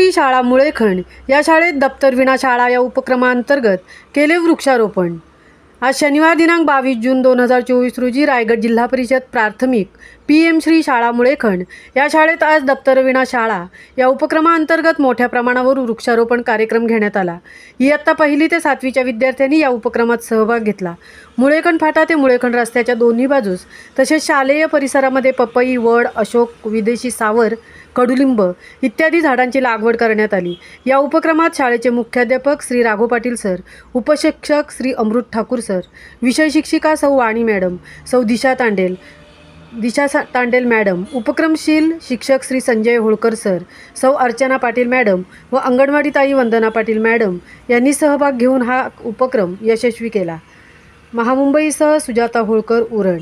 श्री शाळा मुळेखंड या शाळेत दप्तर विना शाळा या उपक्रमांतर्गत केले वृक्षारोपण। आज शनिवार दिनांक 22 जून 2024 रोजी रायगड जिल्हा परिषद प्राथमिक PM श्री शाळा मुळेखंड या शाळेत आज दप्तर विना शाळा या उपक्रमांतर्गत मोठ्या प्रमाणावर वृक्षारोपण कार्यक्रम घेण्यात आला। इयत्ता 1ली ते 7वीच्या विद्यार्थ्यांनी या उपक्रमात सहभाग घेतला। मुळेखंड फाटा ते मुळेखंड रस्त्याच्या दोन्ही बाजूस तसेच शालेय परिसरामध्ये पपई, वड, अशोक, विदेशी सावर, कडुलिंब इत्यादी झाडांची लागवड करण्यात आली। या उपक्रमात शाळेचे मुख्याध्यापक श्री राघव पाटील सर, उपशिक्षक श्री अमृत ठाकूर सर, विषय शिक्षिका सौ वाणी मॅडम, सौ दिशा तांडेल मॅडम, उपक्रमशील शिक्षक श्री संजय होळकर सर, सौ अर्चना पाटील मॅडम व अंगणवाडी ताई वंदना पाटील मॅडम यांनी सहभाग घेऊन हा उपक्रम यशस्वी केला। महामुंबईसह सुजाता होळकर, उरण।